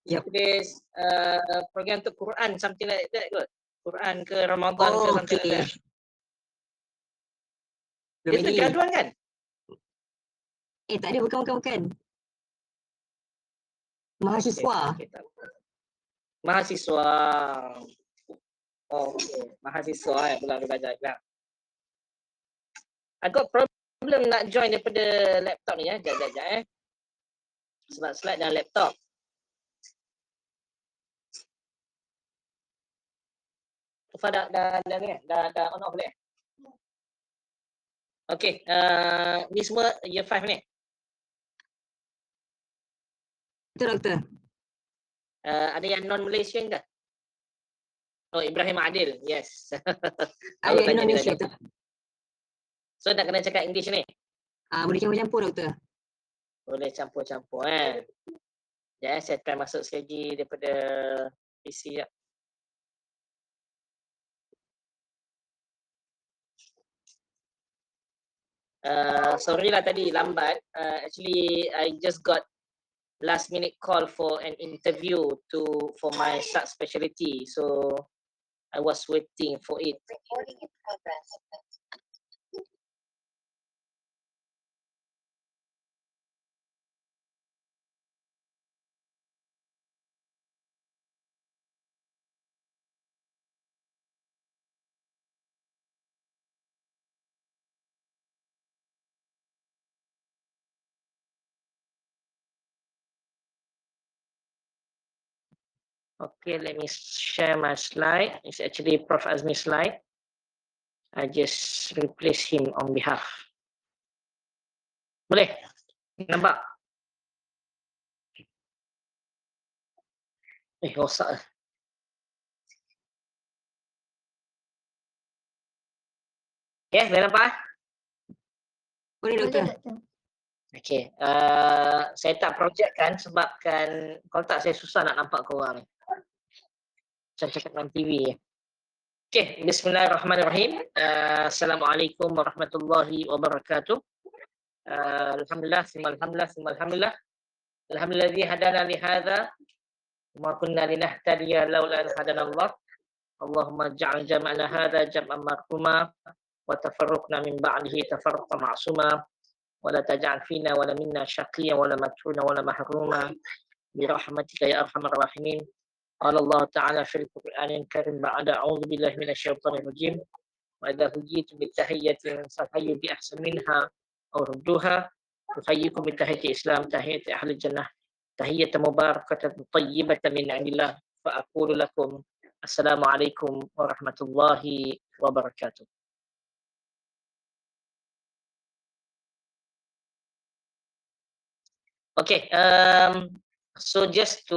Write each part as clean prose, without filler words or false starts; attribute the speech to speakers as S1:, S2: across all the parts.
S1: Dia tulis program untuk Quran, something like that kot. Quran ke Ramadan ke something like that. Dia tu graduan kan?
S2: Tak ada, bukan. Mahasiswa.
S1: Okay, mahasiswa. Mahasiswa pulang dia belajar lah. Agak problem nak join daripada laptop ni ya. Sekejap. Sebab slide dalam laptop. Irfan dah on off boleh? Okey, ni semua year 5 ni.
S2: Betul, Doktor.
S1: Ada yang non-Malaysian ke? Oh, Ibrahim Adil. Yes.
S2: Ada Indonesia tu.
S1: So, nak kena cakap English ni?
S2: Boleh campur-campur, Doktor.
S1: Boleh campur-campur Ya, saya try masuk sekali daripada PC ya. Sorry lah tadi lambat. Actually, I just got last minute call for an interview for my subspecialty. So I was waiting for it.
S3: Recording in progress.
S1: Okay, let me share my slide. It's actually Prof. Azmi's slide. I just replace him on behalf. Boleh? Nampak? Rosak. Okay, boleh nampak?
S2: Boleh, Doktor.
S1: Okay, saya tak projectkan sebabkan kalau tak saya susah nak nampak korang ni. Macam cakap dalam TV. Okay, bismillahirrahmanirrahim. Assalamualaikum warahmatullahi wabarakatuh. Alhamdulillah, alhamdulillah. Alhamdulilladzi hadana li hadza wa ma kunna linahtadiya laula an hadana Allah. Allahumma ij'al jam'ana hadza jam'an marhuma wa tafarruqna min ba'dihi tafarruqan ma'suma wa la taj'al fina wa la minna shaqiyyan wa la matruna wa la mahruma bi rahmatika ya arhamar rahimin. قال الله تعالى في القرآن الكريم بعد أعوذ بالله من الشيطان الرجيم وإذا حييتم بتحية فحيوا بأحسن منها أو ردوها أحييكم بتحية الإسلام تحية أهل الجنة تحية مباركة طيبة من عند الله فأقول لكم السلام عليكم ورحمة الله وبركاته. Okay, so just to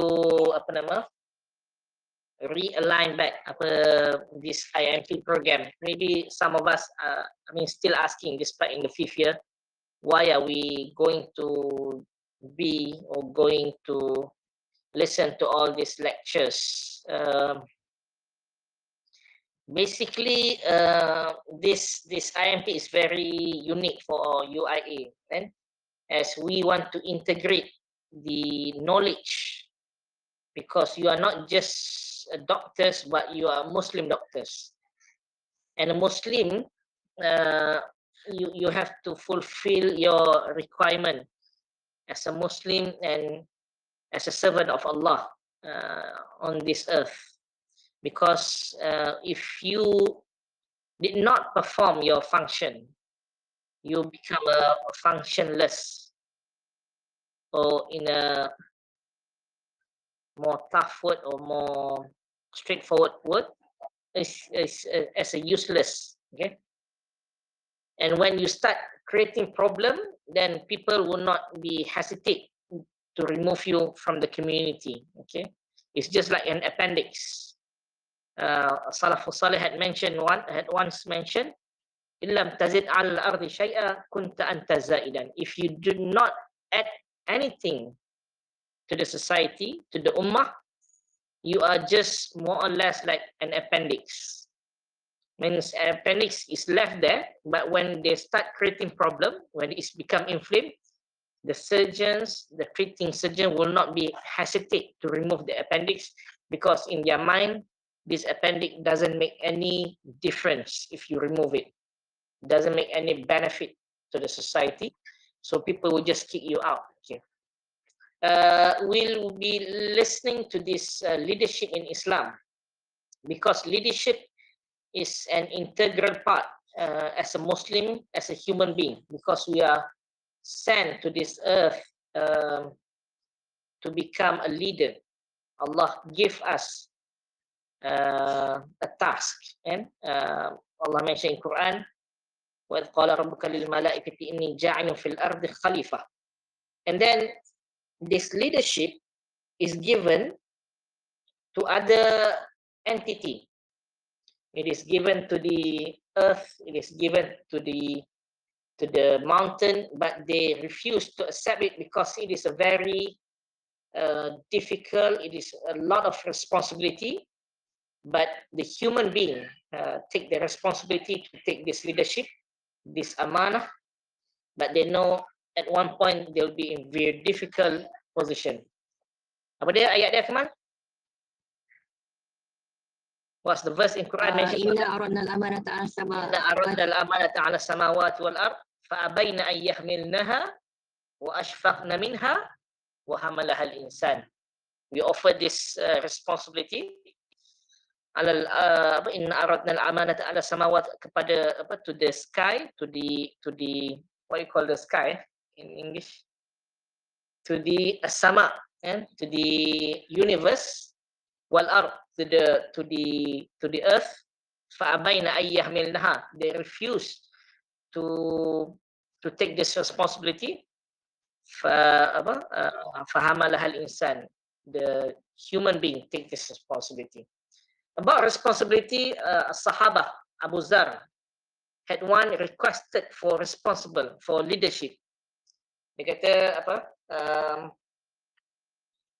S1: realign back this IIMP program. Maybe some of us, still asking, despite in the 5th year, why are we going to listen to all these lectures? Basically, this IIMP is very unique for UIA, and as we want to integrate the knowledge, because you are not just doctors, but you are Muslim doctors. And a Muslim, you have to fulfill your requirement as a Muslim and as a servant of Allah on this earth. Because if you did not perform your function, you become a functionless, or in a more tough word or more straightforward word, is as a useless. Okay, and when you start creating problem, then people will not be hesitate to remove you from the community. Okay, it's just like an appendix. Salafus Salih had once mentioned, "Illam tazid al ardi shay'a kunta anta zaidan." If you do not add anything to the society, to the ummah, you are just more or less like an appendix. Means an appendix is left there, but when they start creating problem, when it's become inflamed, the treating surgeon will not be hesitate to remove the appendix, because in their mind, this appendix doesn't make any difference if you remove it. Doesn't make any benefit to the society. So people will just kick you out. Okay. We'll be listening to this leadership in Islam, because leadership is an integral part as a Muslim, as a human being, because we are sent to this earth to become a leader. Allah give us a task, and Allah mentioned in Quran, وَإِذْ قَالَ رَبُّكَ لِلْمَلَائِكَةِ إِنِّي جَاعِلٌ فِي الْأَرْضِ خَلِيفَةً. And then this leadership is given to other entity. It is given to the earth, it is given to the mountain, but they refuse to accept it because it is a very difficult, it is a lot of responsibility. But the human being take the responsibility to take this leadership, this amanah, but they know at one point they'll be in very difficult position. Apa dia ayat dia, Kemal? What's the verse in Quran mentioned?
S2: Inna aradna al-amanata 'ala
S1: Inna aradna al-amanata 'ala samawati wal ard fa abayna an yahmilnaha wa ashfaqna minha wa hamalaha al-insan. We offer this responsibility inna aradna al-amanata 'ala samawati, kepada to the sky, to the what you call the sky in English, to the sama, and to the universe, wal ard, to the earth, fa abaina ay yahmilnaha, they refused to take this responsibility. Fahamalaha al-insan, the human being take this responsibility. About responsibility, Sahaba Abu Zar had one requested for leadership. Dia kata apa?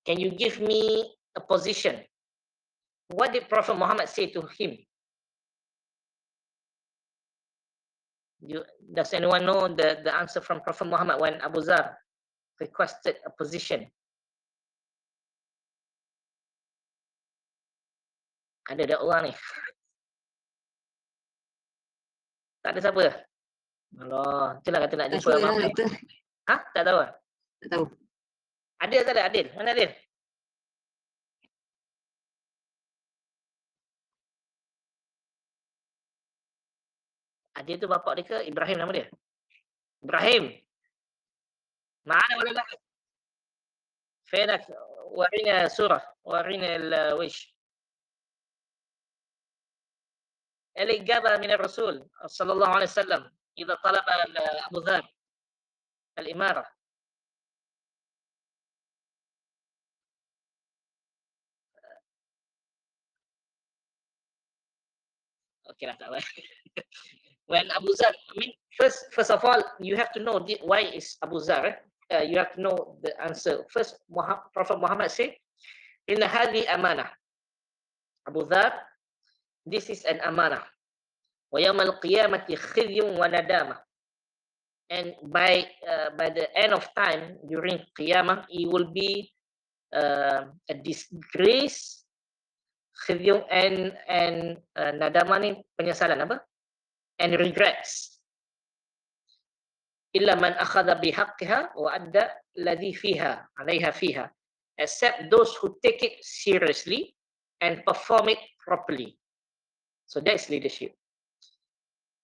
S1: Can you give me a position? What did Prophet Muhammad say to him? Does anyone know the answer from Prophet Muhammad when Abu Zar requested a position? Ada orang ni. Tak ada siapa? Allah, itulah kata nak jumpa
S2: Sure lah, doktor.
S1: Ha? Tak tahu?
S2: Tak tahu.
S1: Adil tak ada? Adil? Mana Adil? Adil tu bapak dia ke Ibrahim nama dia? Ibrahim. Mana wala lak? فينك؟ ورينا صورة، ورينا الوجه. الإجابة من الرسول صلى الله عليه وسلم إذا طلب أبو ذر الإمارة. Okay lah, tak apa. When Abu Zar, I mean, first of all, you have to know why is Abu Zar. You have to know the answer. First, Prophet Muhammad said, "Inna hadhi amanah." Abu Zar, this is an amanah. Wa yawmal qiyamati khizyun wa nadamah. And by the end of time, during qiyamah, it will be a disgrace, khizyun and nadamah ni penyesalan apa? And regrets. Illa man akhadha bihaqqiha wa adda alladhi fiha 'alayha fiha, except those who take it seriously and perform it properly. So that's leadership.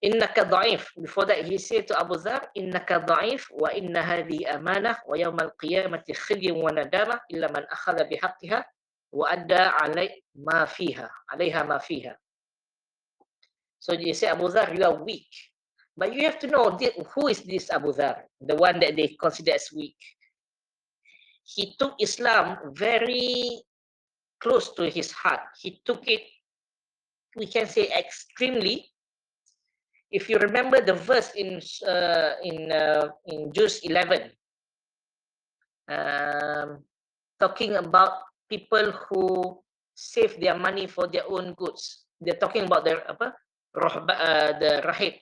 S1: Innaka dha'if. Before that he said to Abu Dhar, innaka dha'if wa inna hadhihi amanah wa yawmal qiyamati khizyun wa nadamah illa man akhadha bihaqqiha wa adda 'alayha ma fiha. So you say, Abu Dhar, you are weak. But you have to know who is this Abu Dhar, the one that they consider as weak. He took Islam very close to his heart. He took it, we can say, extremely. If you remember the verse in Juz 11, talking about people who save their money for their own goods. They're talking about the rahib,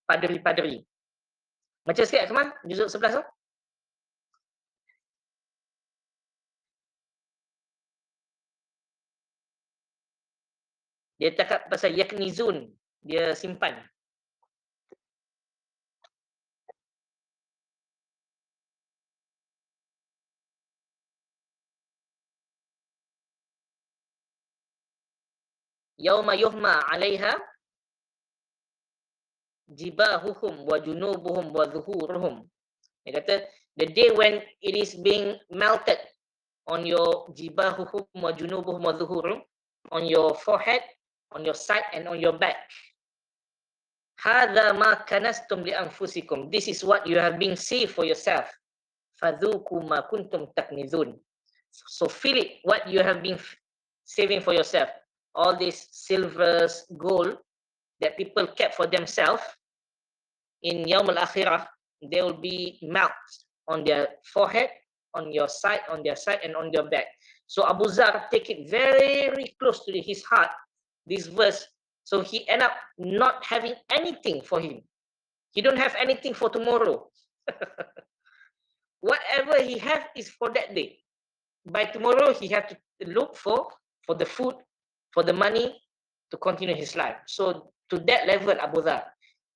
S1: padri-padri. Baca sikit Kemal, juzuk 11 tu. Dia cakap pasal yaknizun, dia simpan. Yauma yuhma 'alaiha jibahuhum wa junubuhum wa zuhuruhum. Dia kata the day when it is being melted on your jibahuhum wa junubuhum wa zuhuruhum, on your forehead, on your side and on your back. Hadza ma kanastum li anfusikum. This is what you have been saved for yourself. Fadhuku ma kuntum taknizun. So feel it, what you have been saving for yourself. All these silvers, gold that people kept for themselves, in Yawm al-Akhirah, they will be melt on their forehead, on your side, on their side, and on their back. So Abu Zar take it very close to his heart, this verse. So he end up not having anything for him. He don't have anything for tomorrow. Whatever he have is for that day. By tomorrow, he have to look for the food, for the money to continue his life. So to that level, Abu Dhar.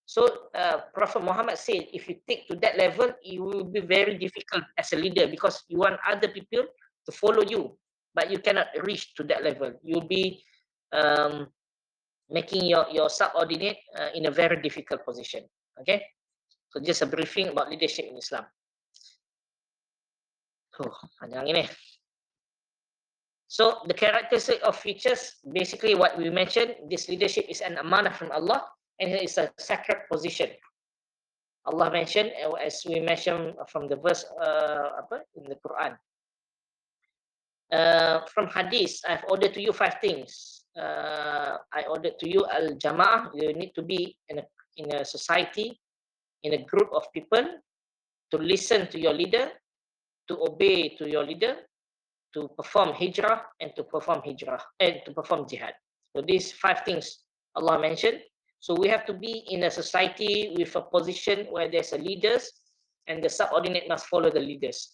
S1: So Prophet Muhammad said, if you take to that level, it will be very difficult as a leader because you want other people to follow you, but you cannot reach to that level. You'll be making your subordinate in a very difficult position. Okay, so just a briefing about leadership in Islam. Panjang ini. So the characteristic of features, basically what we mentioned, this leadership is an amanah from Allah and it is a sacred position. Allah mentioned, as we mentioned from the verse in the Quran. From Hadith, I've ordered to you 5 things. I ordered to you al-jama'ah. You need to be in a society, in a group of people, to listen to your leader, to obey to your leader, to perform hijrah and to perform jihad. So these 5 things Allah mentioned. So we have to be in a society with a position where there's a leaders and the subordinate must follow the leaders.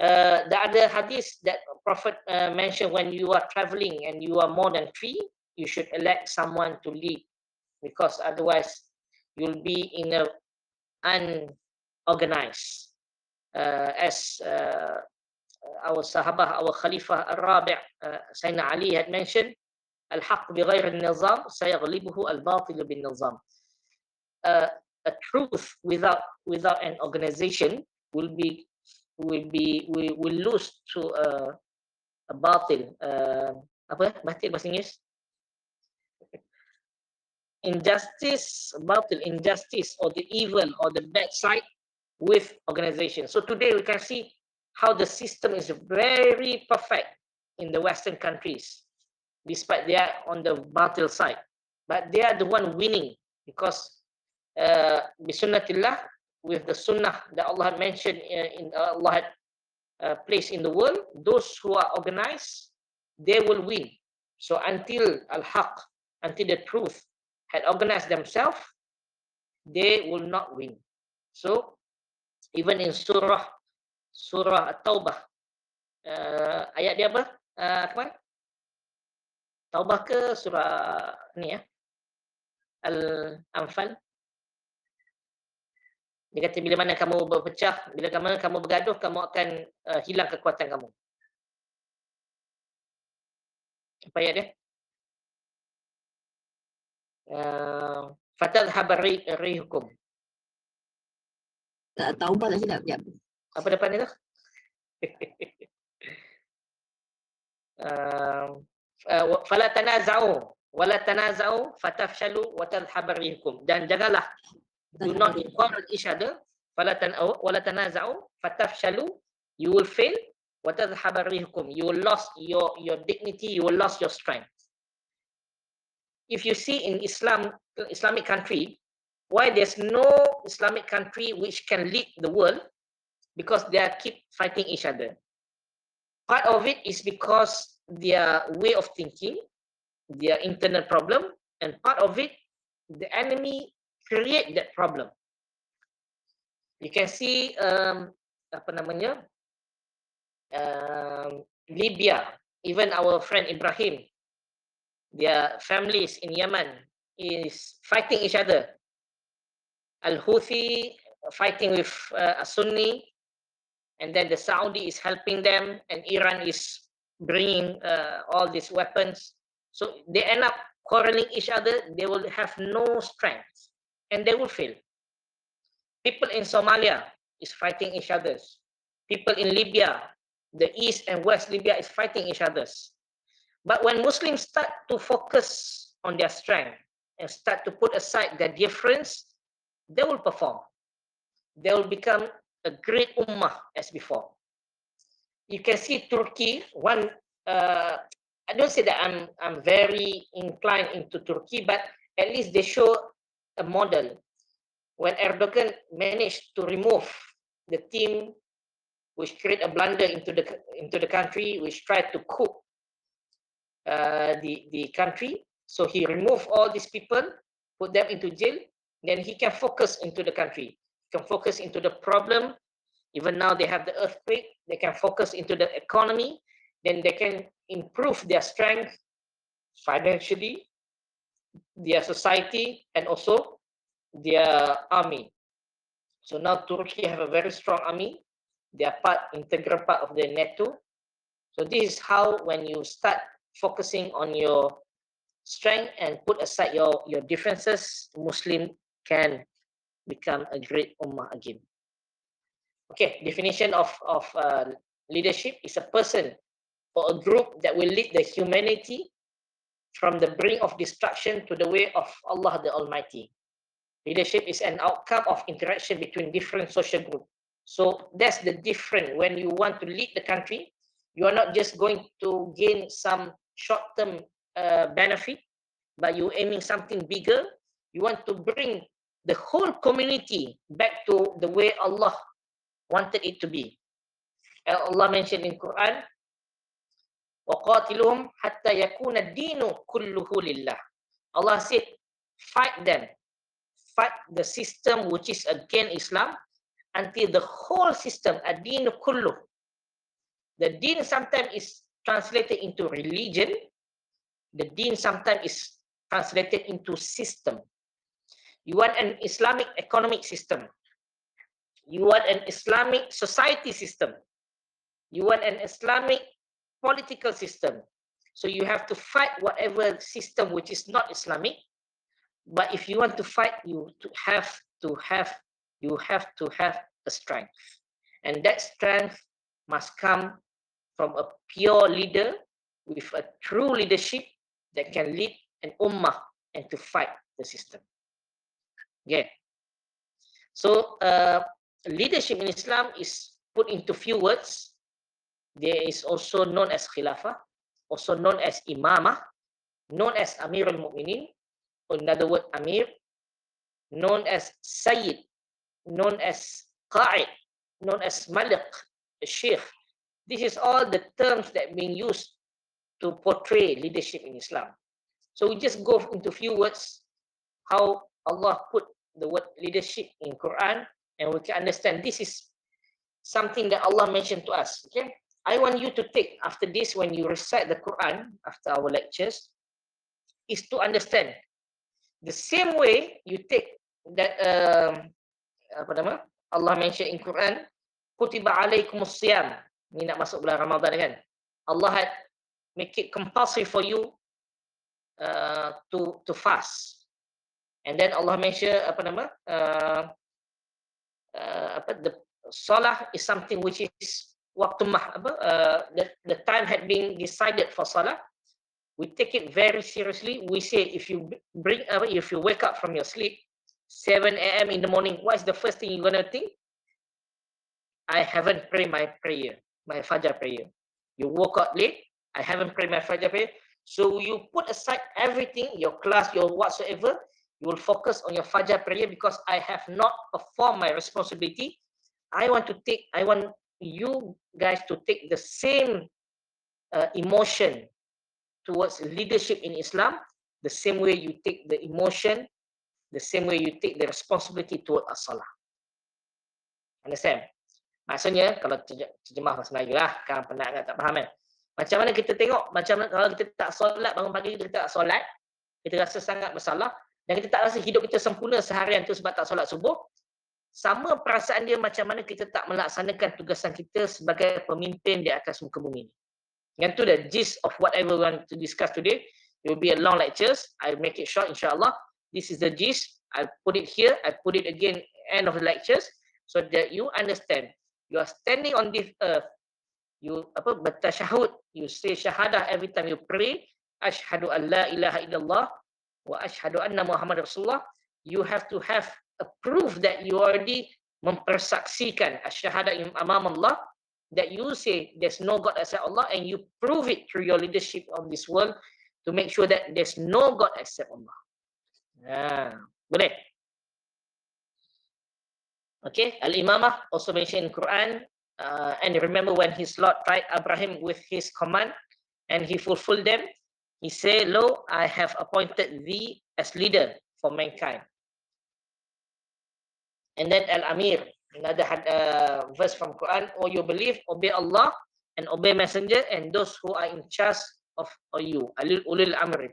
S1: The other hadith that Prophet mentioned, when you are traveling and you are more than 3, you should elect someone to lead, because otherwise you'll be in a unorganized. As our Sahabah, our Khalifah Al-Rabi' Sayyidina Ali had mentioned, Al-Haq bi ghayr al-nizam sayaghlibuhu al-batil bin-nizam. A truth without an organization will lose to a batil. Apa batil bahasa Inggeris? Injustice or the evil or the bad side with organization. So today we can see how the system is very perfect in the Western countries, despite they are on the batil side, but they are the one winning because bisunnatillah, with the sunnah that Allah had mentioned Allah had placed in the world, those who are organized, they will win. So until al-haq, until the truth had organized themselves, they will not win. So even in surah At-Taubah, ayat dia apa? Akmal? Taubah ke surah ni ya? Al-Anfal. Dia kata bila mana kamu berpecah, bila mana kamu bergaduh, kamu akan hilang kekuatan kamu. Apa ayat dia? Fatadhhab rihukum.
S2: Tak tahu tak silap. Sekejap.
S1: Apa depan dia tu? Fala tanaza'u fatafshalu wa tadhhab rihukum. Dan janganlah, do not quarrel each other. Wala tanaza'u fatafshalu, you will fail, wa tadhhab rihukum, you will lose your dignity, you will lose your strength. If you see in Islamic country, why there's no Islamic country which can lead the world? Because they keep fighting each other. Part of it is because their way of thinking, their internal problem, and part of it, the enemy create that problem. You can see Libya, even our friend Ibrahim, their families in Yemen is fighting each other. Al-Houthi fighting with a Sunni, and then the Saudi is helping them, and Iran is bringing all these weapons. So they end up quarreling each other. They will have no strength, and they will fail. People in Somalia is fighting each others. People in Libya, the East and West Libya is fighting each others. But when Muslims start to focus on their strength and start to put aside their difference, they will perform. They will become a great ummah as before. You can see Turkey. I don't say that I'm very inclined into Turkey, but at least they show a model. When Erdogan managed to remove the team which create a blunder into the country, which tried to coup the country. So he removed all these people, put them into jail. Then he can focus into the country. He can focus into the problem. Even now they have the earthquake. They can focus into the economy. Then they can improve their strength financially, their society, and also their army. So now Turkey have a very strong army. They are integral part of the NATO. So this is how, when you start focusing on your strength and put aside your differences, Muslim can become a great ummah again. Okay, definition of leadership is a person or a group that will lead the humanity from the brink of destruction to the way of Allah the Almighty. Leadership is an outcome of interaction between different social groups. So that's the difference. When you want to lead the country, you are not just going to gain some short-term benefit, but you're aiming something bigger. You want to bring the whole community back to the way Allah wanted it to be. Allah mentioned in Quran, وَقَاتِلُهُمْ حَتَّى يَكُونَ الدِّينُ كُلُّهُ لِلَّهِ. Allah said, fight them. Fight the system which is against Islam until the whole system, ad-din kullu. The deen sometimes is translated into religion. The deen sometimes is translated into system. You want an Islamic economic system. You want an Islamic society system. You want an Islamic political system. So you have to fight whatever system which is not Islamic. But if you want to fight, you have to have a strength, and that strength must come from a pure leader with a true leadership that can lead an ummah and to fight the system. Okay. So leadership in Islam is put into few words. There is also known as khilafah, also known as imamah, known as Amir al-Mu'minin, another word Amir, known as Sayyid, known as Qa'id, known as Malik, Sheikh. This is all the terms that are being used to portray leadership in Islam. So we just go into few words how Allah put the word leadership in Quran, and we can understand this is something that Allah mentioned to us. Okay, I want you to take after this, when you recite the Quran after our lectures, is to understand the same way you take that Allah mention in Quran, kutiba alaikumus siyam. Ni nak masuk bulan Ramadan kan. Allah had make it compulsory for you to fast. And then Allah mention the salah is something which is waktu the time had been decided for salah. We take it very seriously. We say if you wake up from your sleep 7 a.m. in the morning, what is the first thing you're gonna think? I haven't prayed my prayer, my Fajr prayer. You woke up late, I haven't prayed my Fajr prayer. So you put aside everything, your class, your whatsoever, you will focus on your Fajr prayer because I have not performed my responsibility. I want you guys to take the same emotion towards leadership in Islam, the same way you take the emotion, the same way you take the responsibility toward as-salah. Understand? Maksudnya, kalau terjemah bahasa Melayu lah, kan penat kan, tak faham kan? Macam mana kita tengok, macam mana kalau kita tak solat, bangun pagi kita tak solat, kita rasa sangat bersalah dan kita tak rasa hidup kita sempurna seharian tu sebab tak solat subuh, sama perasaan dia macam mana kita tak melaksanakan tugasan kita sebagai pemimpin di atas muka bumi ni. Yang tu the gist of whatever we want to discuss today. It will be a long lectures. I'll make it short insyaAllah. This is the gist. I'll put it here. I'll put it again end of the lectures so that you understand. You are standing on this earth. You bertasyahud. You say syahadah every time you pray. Ashhadu an la ilaha illallah wa ashhadu anna Muhammad Rasulullah. You have to have a proof that you already mempersaksikan asyhadah amam Allah, that you say there's no God except Allah, and you prove it through your leadership of this world to make sure that there's no God except Allah. Boleh? Okay, Al-Imamah also mentioned in Quran, and remember when his Lord tried Abraham with his command and he fulfilled them, he said, "Lo, I have appointed thee as leader for mankind." And then Al-Amir, another verse from Quran, "Oh, you believe, obey Allah and obey messenger and those who are in charge of you, ulil amri.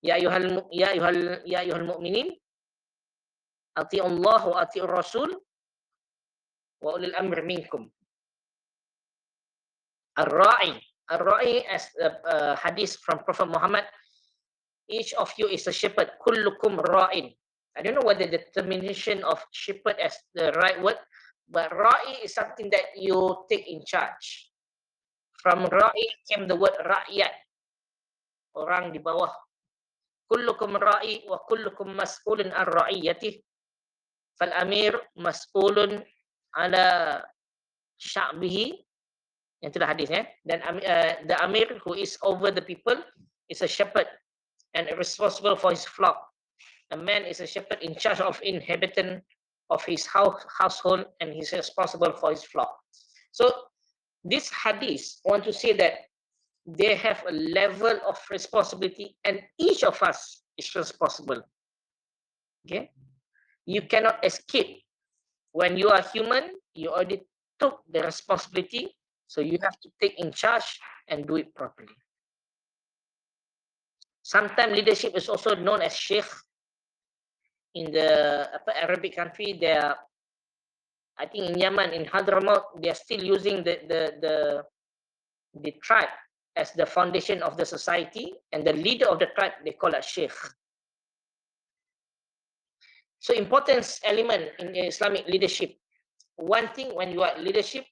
S1: Ya ayyuhal mu'minin, ati'u Allah wa ati'u Rasul wa ulil amri minkum." Ar-Ra'i as a hadith from Prophet Muhammad, each of you is a shepherd, kullukum ra'in. I don't know whether the termination of shepherd as the right word, but Ra'i is something that you take in charge. From Ra'i came the word rakyat, orang di bawah. Kullukum ra'i wa kullukum mas'ulun an ra'iyatih. Fal amir mas'ulun ala sya'bihi. Yang itulah hadis Dan the amir who is over the people is a shepherd and responsible for his flock. A man is a shepherd in charge of inhabitant of his household and he's responsible for his flock. So this hadith want to say that they have a level of responsibility and each of us is responsible. Okay, you cannot escape. When you are human, you already took the responsibility, so you have to take in charge and do it properly. Sometimes leadership is also known as sheikh. In the Arabic country, I think in Yemen, in Hadramaut, they are still using the tribe as the foundation of the society, and the leader of the tribe they call a sheikh. So importance element in Islamic leadership. One thing when you are leadership,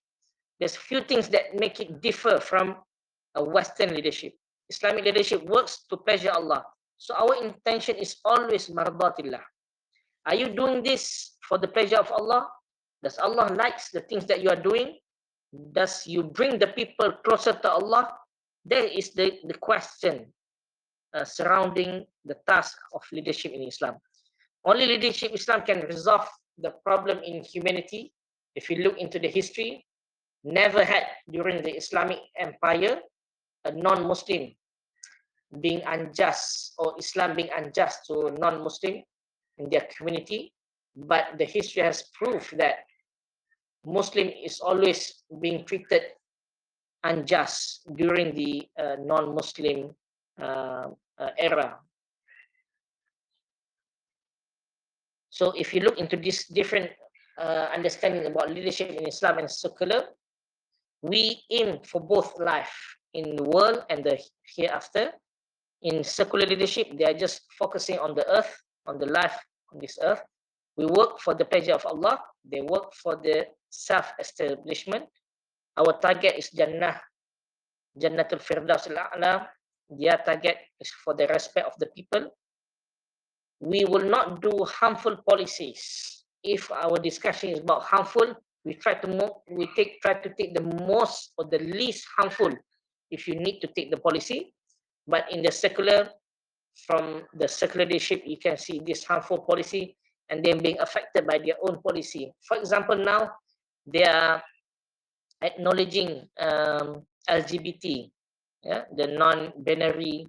S1: there's few things that make it differ from a Western leadership. Islamic leadership works to pleasure Allah. So our intention is always mardatillah. Are you doing this for the pleasure of Allah? Does Allah likes the things that you are doing? Does you bring the people closer to Allah? There is the question surrounding the task of leadership in Islam. Only leadership Islam can resolve the problem in humanity. If you look into the history, never had during the Islamic Empire a non-Muslim being unjust or Islam being unjust to non-Muslim in their community, but the history has proved that Muslim is always being treated unjust during the non-Muslim era. So if you look into this different understanding about leadership in Islam and secular, we aim for both life in the world and the hereafter. In secular leadership, they are just focusing on the earth, on the life on this earth. We work for the pleasure of Allah. They work for the self-establishment. Our target is Jannah, Jannatul Firdaus al-A'la. Their target is for the respect of the people. We will not do harmful policies. If our discussion is about harmful, we try to take the most or the least harmful if you need to take the policy. But in the secular, from the secular leadership, you can see this harmful policy and then being affected by their own policy. For example, now they are acknowledging LGBT, the non-binary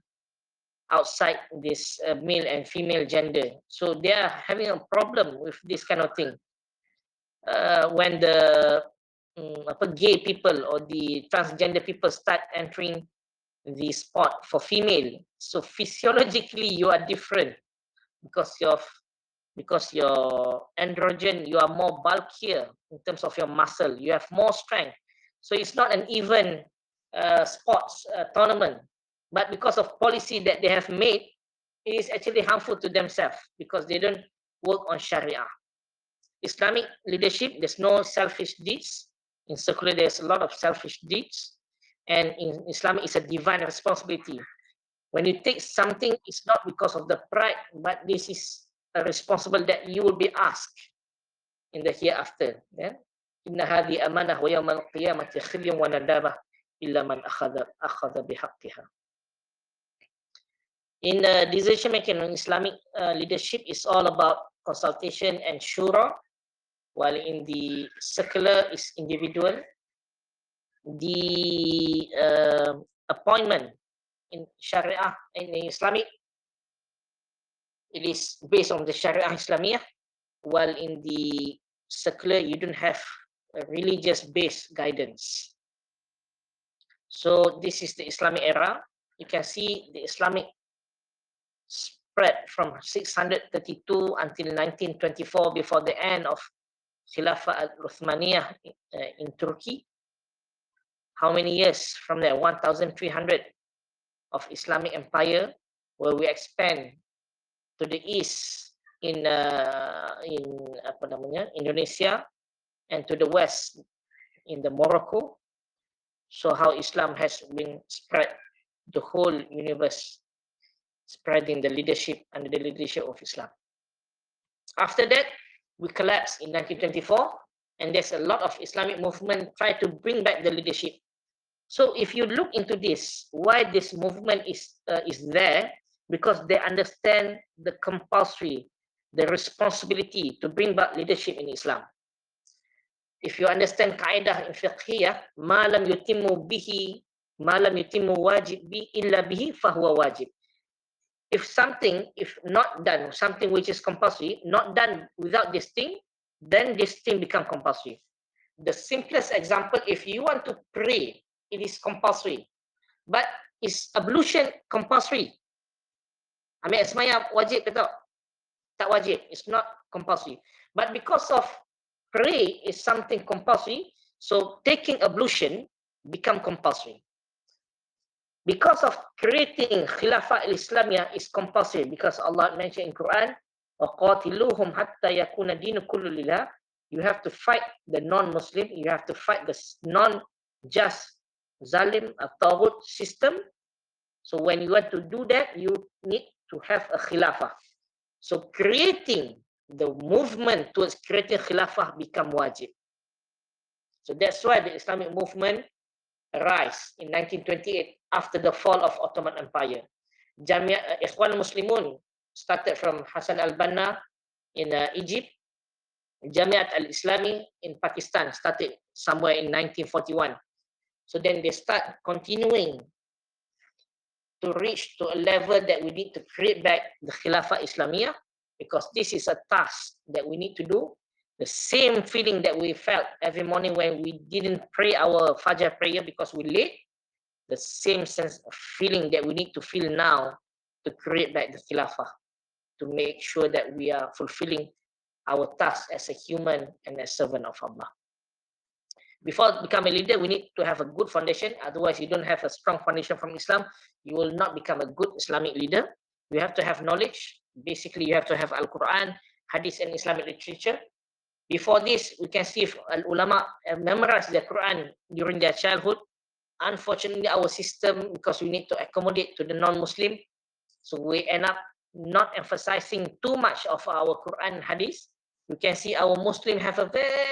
S1: outside this male and female gender. So they are having a problem with this kind of thing. When the gay people or the transgender people start entering the sport for female. So physiologically you are different because your androgen, you are more bulkier in terms of your muscle, you have more strength. So it's not an even sports tournament, but because of policy that they have made, it is actually harmful to themselves because they don't work on Sharia. Islamic leadership, there's no selfish deeds. In secular, there's a lot of selfish deeds. And in Islam, it's a divine responsibility. When you take something, it's not because of the pride, but this is a responsible that you will be asked in the hereafter. Yeah? Inna hadhi amanah wa yawmal qiyamati khizyun wa nadamah illa man akhadha bihaqqiha. In decision making in Islamic leadership, is all about consultation and shura, while in the secular is individual. The appointment in Sharia, in Islamic, it is based on the Sharia Islamiyah, while in the secular, you don't have a religious-based guidance. So this is the Islamic era. You can see the Islamic spread from 632 until 1924, before the end of Khilafah al-Uthmaniyah in Turkey. How many years from there? 1,300 of Islamic Empire, where we expand to the east in Indonesia, and to the west in the Morocco. So how Islam has been spread the whole universe, spreading the leadership under the leadership of Islam. After that, we collapsed in 1924, and there's a lot of Islamic movement try to bring back the leadership. So if you look into this, why this movement is there, because they understand the compulsory, the responsibility to bring back leadership in Islam. If you understand kaidah in fiqhiyah, ma lam yutimmu wajib bi illa bihi fahuwa wajib. If something, if not done, something which is compulsory, not done without this thing, then this thing become compulsory. The simplest example, if you want to pray, it is compulsory. But is ablution compulsory? Ambil sembahyang wajib ke tak? Tak wajib. It's not compulsory. But because of pray is something compulsory, so taking ablution become compulsory. Because of creating Khilafah al-Islamiyah is compulsory, because Allah mentioned in Quran, وَقَاتِلُوهُمْ حَتَّى يَكُونَ دِينُ كُلُّ لِلَّهِ. You have to fight the non-Muslim, you have to fight the non-just zalim, a taghut system. So when you want to do that, you need to have a Khilafah. So creating the movement towards creating Khilafah become wajib. So that's why the Islamic movement arise in 1928 after the fall of Ottoman Empire. Ikhwan Muslimun started from Hassan al-Banna in Egypt. Jamiat al-Islami in Pakistan started somewhere in 1941. So then they start continuing to reach to a level that we need to create back the Khilafah Islamiyah, because this is a task that we need to do. The same feeling that we felt every morning when we didn't pray our Fajr prayer because we late, the same sense of feeling that we need to feel now to create back the Khilafah, to make sure that we are fulfilling our task as a human and a servant of Allah. Before becoming a leader, we need to have a good foundation. Otherwise, you don't have a strong foundation from Islam, you will not become a good Islamic leader. You have to have knowledge. Basically, you have to have Al-Quran, Hadith, and Islamic literature. Before this, we can see if ulama memorize the Quran during their childhood. Unfortunately, our system, because we need to accommodate to the non-Muslim, so we end up not emphasizing too much of our Quran and Hadith. You can see our Muslim have a very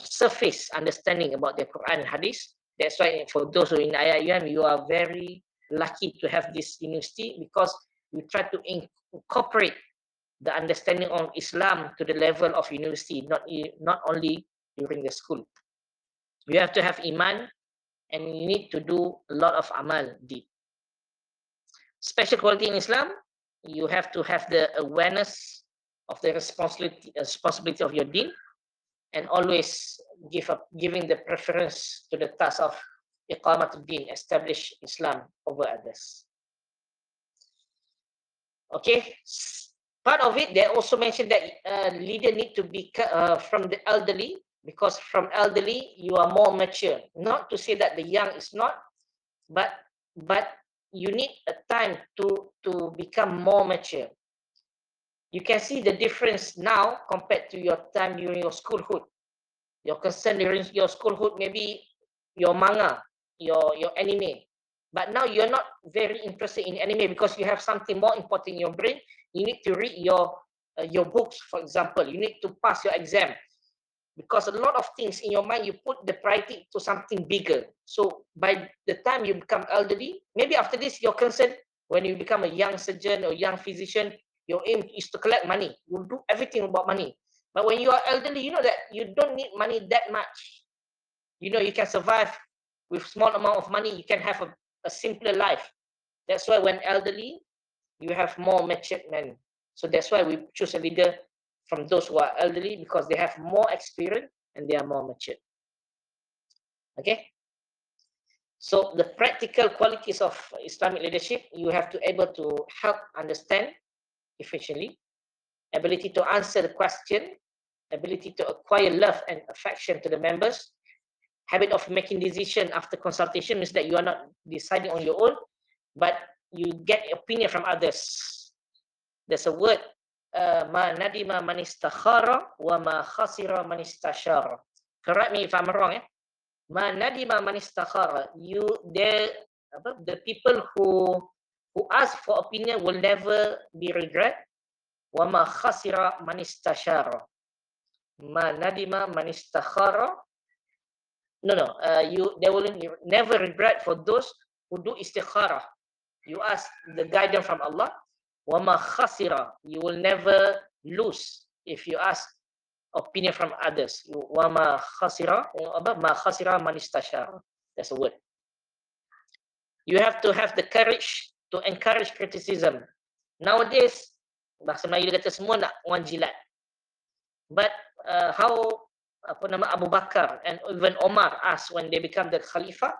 S1: surface understanding about the Quran and Hadith. That's why for those who are in IIM, you are very lucky to have this university, because we try to incorporate the understanding of Islam to the level of university, not only during the school. You have to have iman, and you need to do a lot of amal deed. Special quality in Islam, you have to have the awareness of the responsibility of your deen, and always giving the preference to the task of iqamatul deen, establish Islam over others. Okay, part of it they also mentioned that leader need to be from the elderly, because from elderly you are more mature. Not to say that the young is not, but you need a time to become more mature. You can see the difference now compared to your time during your schoolhood. Your concern during your schoolhood maybe your manga, your anime. But now you're not very interested in anime because you have something more important in your brain. You need to read your books, for example. You need to pass your exam. Because a lot of things in your mind, you put the priority to something bigger. So by the time you become elderly, maybe after this, your concern, when you become a young surgeon or young physician, your aim is to collect money. You do everything about money. But when you are elderly, you know that you don't need money that much. You know, you can survive with small amount of money. You can have a simpler life. That's why when elderly, you have more matured men. So that's why we choose a leader from those who are elderly, because they have more experience and they are more matured. Okay. So the practical qualities of Islamic leadership, you have to able to help understand efficiently, ability to answer the question, ability to acquire love and affection to the members, habit of making decision after consultation, means that you are not deciding on your own, but you get opinion from others. There's a word, ma nadima man istakhara wa ma khasira man istashara. Correct me if I'm wrong. Ma nadima man istakhara. The people who ask for opinion will never be regret. Wa ma khasira man istashara. Ma nadima man istakhara. No. They will never regret for those who do istikharah. You ask the guidance from Allah. Wama khasira. You will never lose if you ask opinion from others. Wama khasira. Ma khasira man istashara. That's a word. You have to have the courage to encourage criticism. Nowadays, bahasa Melayu dia kata semua nak orang jilat. But how Abu Bakar and even Omar asked when they become the Khalifah,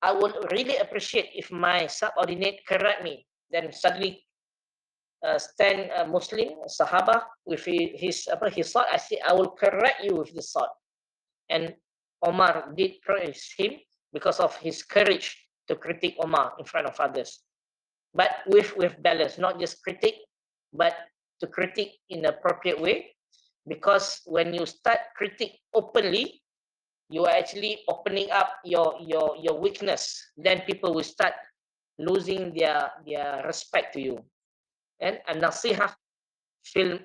S1: I would really appreciate if my subordinate correct me. Then suddenly stand a Muslim Sahaba with his sword. I say, I will correct you with the sword. And Omar did praise him because of his courage to critique Omar in front of others. But with balance, not just critique, but to critique in an appropriate way. Because when you start critique openly, you are actually opening up your weakness. Then people will start losing their respect to you. And an-nasihah fil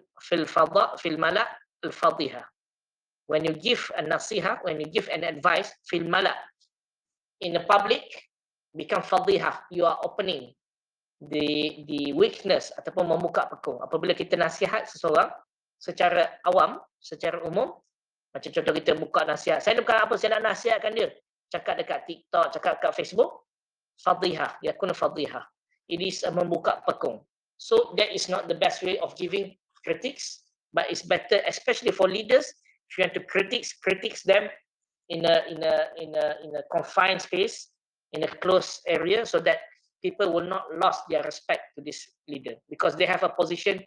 S1: mala' al-fadhiha. When you give a nasiha, when you give an advice, fil mala' in the public, become fadhiha. You are opening the weakness ataupun membuka pekung. Apabila kita nasihat seseorang secara awam, secara umum, macam contoh kita buka nasihat. Saya bukan apa, saya nak nasihatkan dia. Cakap dekat TikTok, cakap dekat Facebook, fadhiha, yakun fadhiha. It is membuka pekung. So that is not the best way of giving critics, but it's better, especially for leaders, if you want to critics them in a confined space, in a closed area, so that people will not lose their respect to this leader, because they have a position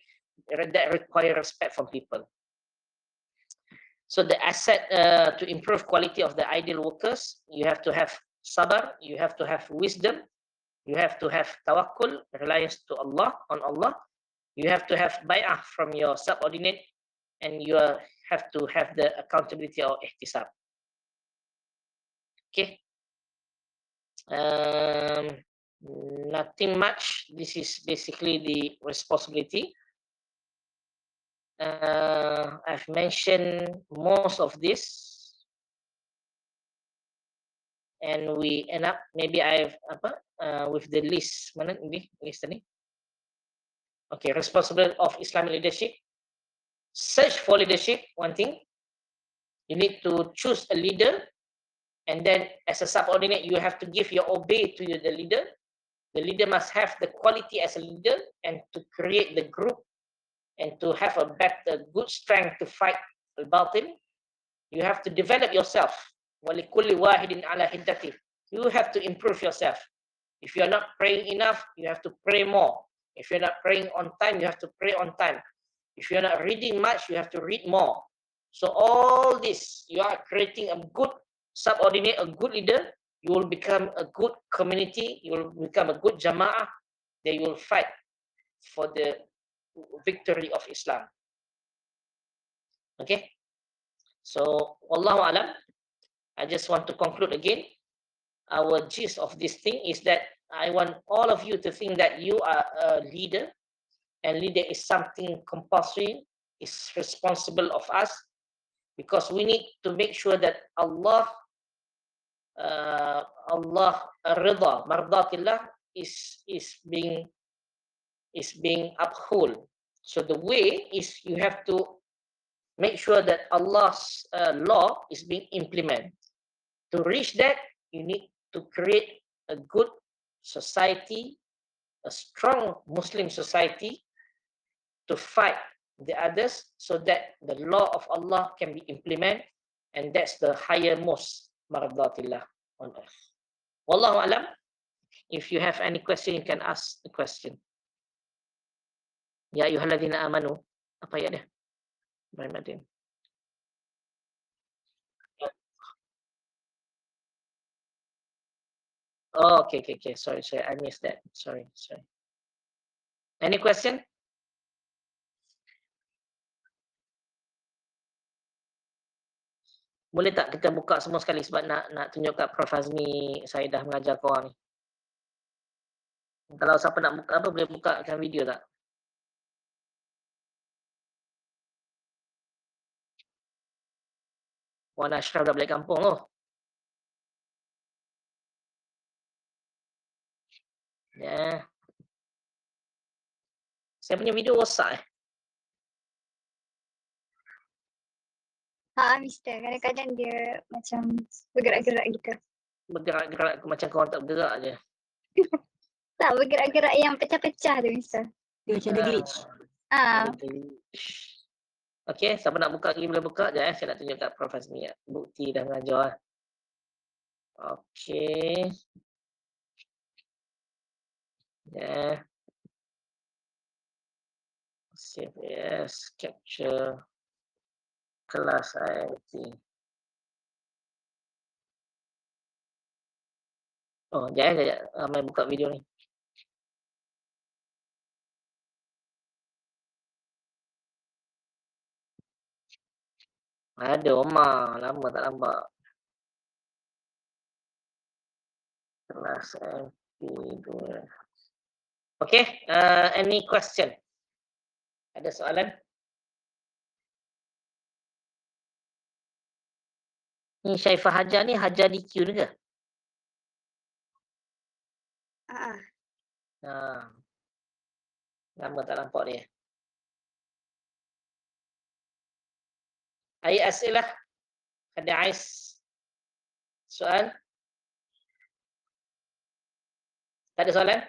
S1: that require respect from people. So the asset to improve quality of the ideal workers, you have to have sabar, you have to have wisdom, you have to have tawakkul, reliance to Allah, on Allah. You have to have bay'ah from your subordinate, and you have to have the accountability or ihtisab. Okay. Nothing much. This is basically the responsibility. I've mentioned most of this. And we end up, maybe with the list. Mana ini list ni? Okay, responsibility of Islamic leadership. Search for leadership, one thing. You need to choose a leader, and then as a subordinate, you have to give your obey to the leader. The leader must have the quality as a leader, and to create the group and to have a better, good strength to fight al-batil, you have to develop yourself. وَلِكُلِّ وَاحِدٍ عَلَى حِدَّتِهِ. You have to improve yourself. If you're not praying enough, you have to pray more. If you're not praying on time, you have to pray on time. If you're not reading much, you have to read more. So all this, you are creating a good subordinate, a good leader, you will become a good community, you will become a good jama'ah, then you will fight for the victory of Islam. Okay? So, wallahu alam, I just want to conclude again. Our gist of this thing is that I want all of you to think that you are a leader, and leader is something compulsory, is responsible of us, because we need to make sure that Allah rida, mardatillah is being upheld. So the way is you have to make sure that Allah's law is being implemented. To reach that, you need to create a good society, a strong Muslim society, to fight the others so that the law of Allah can be implemented, and that's the highermost mardatillah on earth. Wallahu alam. If you have any question, you can ask the question. Ya ayyuhalladzina amanu. Apa ayat dia? Madin. Oh, okay. Sorry. I missed that. Sorry. Any question? Boleh tak kita buka semua sekali sebab nak tunjuk kat Prof Azmi saya dah mengajar korang ni. Kalau siapa nak buka apa boleh bukakan video tak? Wan Ashraf dah balik kampung tu. Ya. Saya punya video rosak
S3: Mister. Kadang-kadang dia macam bergerak-gerak gitu.
S1: Bergerak-gerak macam korang tak bergerak je.
S3: Tak, bergerak-gerak yang pecah-pecah tu, Mister.
S2: Dia macam ada glitch.
S1: Okey, siapa nak buka lagi boleh buka je. Saya nak tunjuk kat Prof Azmi bukti dah mengajar. Okey. Ya. Save as capture kelas IIMP. Oh, jangan ramai buka video ni. Ada Omar, lama tak nampak. Kelas IIMP 2. Okay, any question? Ada soalan? Ni Syaifah Hajar ni Hajar DQ ni ke? Lama tak nampak dia. Ayat asilah. Ada Ais soal? Tak ada soalan?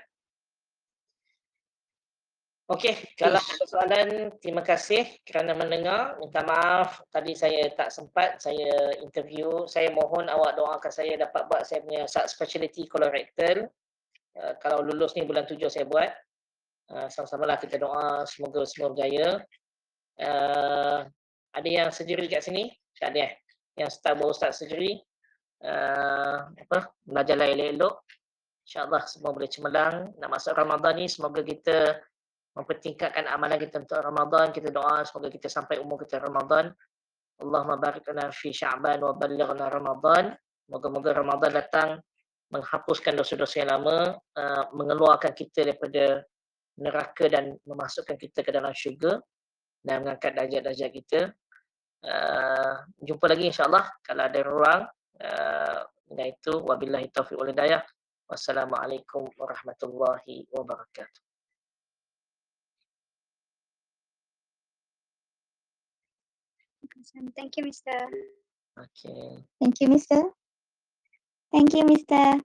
S1: Okey, kalau ada soalan, terima kasih kerana mendengar. Minta maaf tadi saya tak sempat, saya interview. Saya mohon awak doakan saya dapat buat saya punya subspecialty colorectal. Kalau lulus ni bulan 7 saya buat. Sama-samalah kita doa semoga semua berjaya. Ada yang surgery kat sini? Tak ada. Yang baru start surgery. Belajarlah elok-elok. InsyaAllah semua boleh cemerlang. Nak masuk Ramadan ni, semoga kita mempertingkatkan amalan kita untuk Ramadan. Kita doa semoga kita sampai umur kita Ramadan. Allahumma barik lana fi Sya'ban wa ballighna Ramadan. Moga-moga Ramadan datang menghapuskan dosa-dosa yang lama, mengeluarkan kita daripada neraka dan memasukkan kita ke dalam syurga dan mengangkat darjat-darjat kita. Jumpa lagi insya-Allah kalau ada ruang. Dengan itu wabillahi taufiq wal hidayah. Wassalamualaikum warahmatullahi wabarakatuh.
S3: Thank you, Mister.
S1: Okay.
S3: Thank you, Mister. Thank you, Mister.